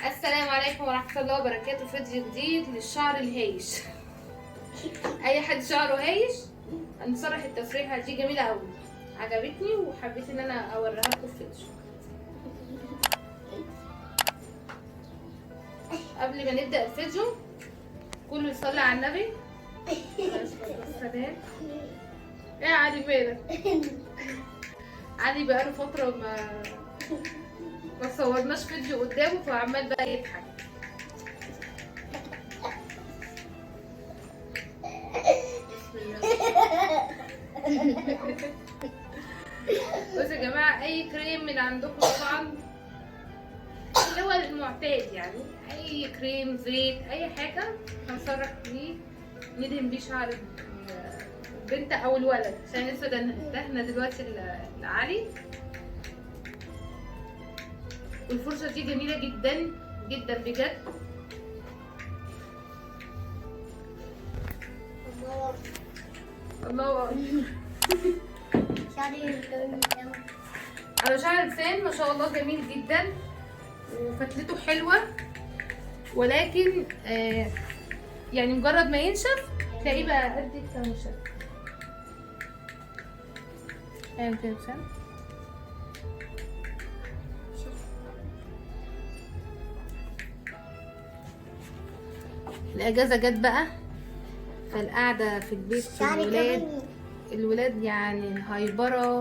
السلام عليكم ورحمة الله وبركاته. فيديو جديد للشعر الهايش. اي حد شعره هايش هنصرح التسريحة دي جميلة قوي، عجبتني وحبيت ان انا اوريها لكم في فيديو. قبل ما نبدأ الفيديو كله يصلي على النبي. السلام. ايه يا علي مالك؟ علي بقاله فترة ما صورناش فيديو قدامه، فعمال بقى يضحك. بصوا يا جماعه، اي كريم من عندكم طبعا اللي هو المعتاد، يعني اي كريم زيت اي حاجه هنصرح بيه ندهن بيه شعر البنت او الولد، عشان لسه دهنه دلوقتي لعلي. والفرشه دي جميله جدا جدا بجد. الله اكبر. انا شعر لسان ما شاء الله جميل جدا وفتلته حلوه، ولكن يعني مجرد ما ينشف تلاقيه بقى قد الكاوتشه. ايوه كده الاجازه جت بقى، فالقعده في البيت الولاد يعني هايبره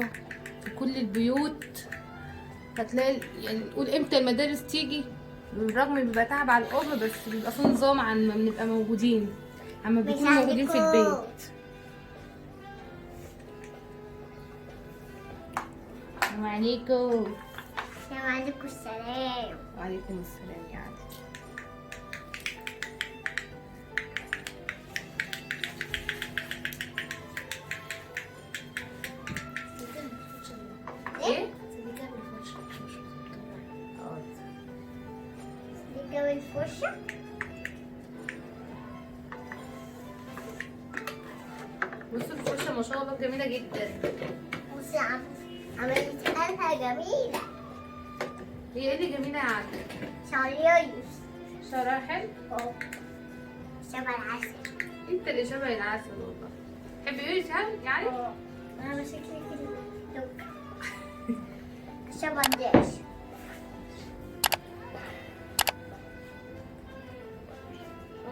في كل البيوت. هتلاقي يعني نقول امتى المدارس تيجي، بالرغم بيبقى تعب على الام، بس بيبقى في نظام عن ما بنبقى موجودين، اما بنكون موجودين في البيت. السلام عليكم. السلام عليكم. السلام. وعليكم السلام يا علي. ايه؟ سلكة بالفرشة. بصوا الفرشه ما شاء الله جميله جدا. بصي عملت قلبها جميلة. هي ايه اللي جميله يا علي؟ شعريوس. شعرها حلو؟ اه شبه العسل. انت اللي شبه العسل والله. تحبي ايه يا علي؟ اه انا شكلي كده شبه الداش.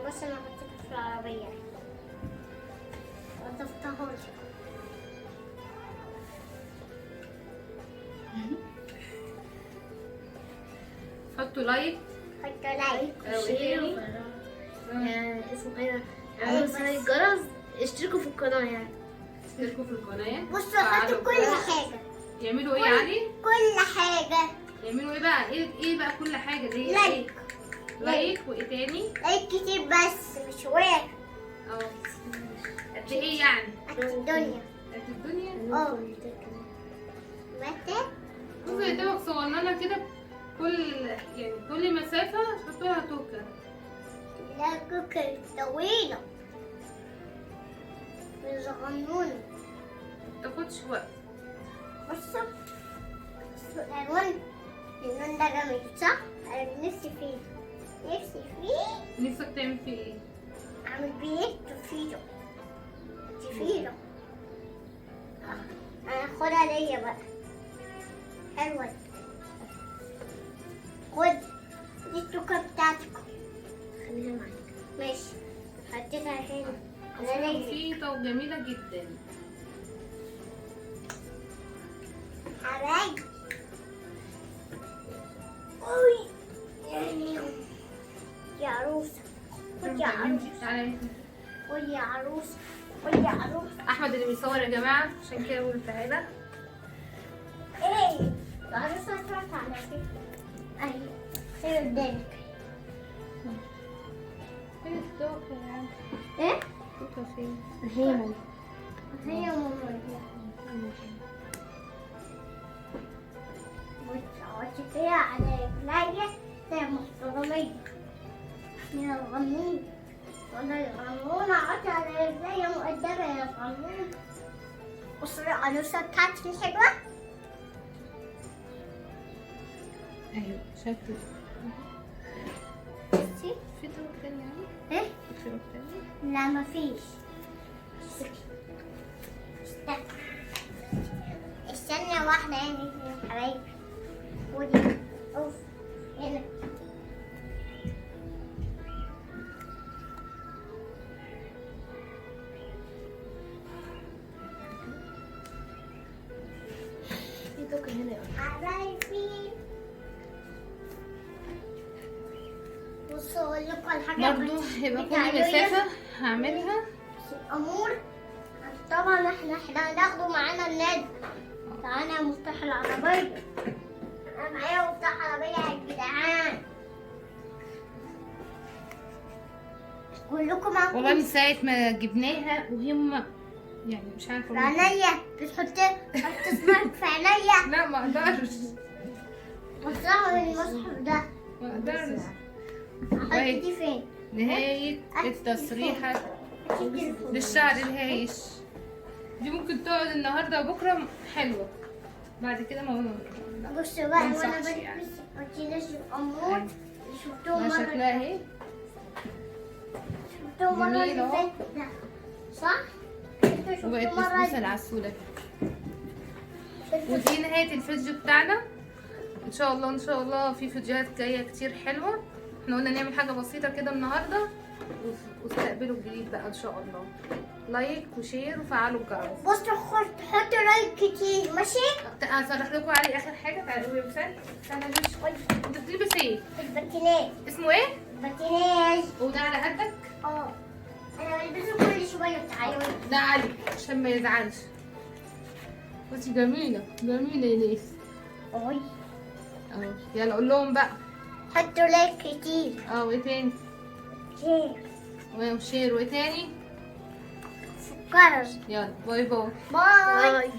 بس انا حطيتها في العربية وضفتهاش. حطوا لايك. حطوا لايك وشير. اسمه ايه ده؟ اعملوا صناعة الجرس، اشتركوا في القناة يعني. اشتركوا في القناة. بصوا حطوا كل حاجة. يعملوا ايه يا علي؟ كل حاجة. يعملوا ايه بقى؟ ايه بقى كل حاجة دي؟ لايك. لايك وايه تاني؟ لايك كتير بس مش واحد. اه قد ايه يعني؟ قد الدنيا. قد الدنيا؟ اه متى؟ بصوا يا دوبك صغننة كده، كل مسافة تحطوا لها توكة. لا كوكر طويلة صغنونة متاخدش وقت. بصوا اللون ده جميل صح؟ أنا نفسي فيه. نفسك تعمل فيه ايه؟ أعمل بيه تفيده. أنا هاخدها ليا بقى. حلوة. خد دي التوكة بتاعتكم، خليها معاك. ماشي حطيتها هنا. أنا ليا بسيطة وجميلة جدا. حبايبي. أوي يعني يا عروسة. خد يا عروسة. خد يا عروسة. خد يا عروسة. احمد اللي بيصور يا جماعة، عشان كده بقول تعالى. ايه العروسة طلعت على فكرة. اهي هي قدامك. فين التوكة يا عم؟ ايه؟ التوكة فين؟ هي ماما. هي ماما. بص كده على رجليا زي محترمية. يا غنون. وانا غنون اقعد على رجليا مؤدبة يا غنون. بص العروسة بتاعتي الحلوة. ايوه شكله لا مفيش. استنى واحدة يعني يا حبايبي. ودي اوف هنا. ايدك هنا. حبايبي بصوا اقول لكم على حاجة. برضو هيبقى كل مسافة هعملها. الأمور طبعا احنا هناخده معانا النادي. معانا مفتاح العربية. أنا معايا مفتاح عربية يا جدعان. كلكم معاكم. والله من ساعة ما جبناها وهم يعني مش عارفة في أقول عينيا بتحط اسمك في عينيا. لا ما اقدرش. مصلحة من المصحف ده. ما اقدرش. أحط دي فين؟ نهاية التصريحة للشعر الهايش. دي ممكن تقعد النهاردة وبكرة حلوة، بعد كده ما بصوا بقى منصحش وانا يعني. بلبس مكياج الأمور أيوة. اللي شفتوه ده مرة. شكلها اهي. شفتوه مرة جميل اللي أهو. فاتت ده. صح؟ انتوا شفتوه وبقت مرة بسبوسة العسولة. ودي نهاية الفيديو بتاعنا. ان شاء الله ان شاء الله في فيديوهات جاية كتير حلوة. احنا قلنا نعمل حاجة بسيطة كده النهاردة، واستقبلوا الجديد بقى ان شاء الله. لايك وشير وفعلوا الجرس. بصوا حطوا لايك كتير ماشي؟ هصرح لكم علي اخر حاجة. تعالوا قولوا مثال. استنى انت بتلبس ايه؟ الباتيناج. اسمه ايه؟ الباتيناج. وده على قدك؟ اه انا بلبسه كل شوية. تعالوا. ده علي عشان ما يزعلش. بصي جميلة جميلة يا ناس. اوي اهو يلا قول لهم بقى. حطوا لايك كتير. وايه تاني؟ شير. وشير وايه تاني؟ سكر. يلا باي باي. باي.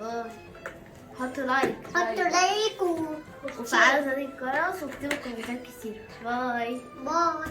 باي. حطوا لايك حطوا لايك وفعلوا زر الجرس واكتبوا كومنتات كتير. باي. باي.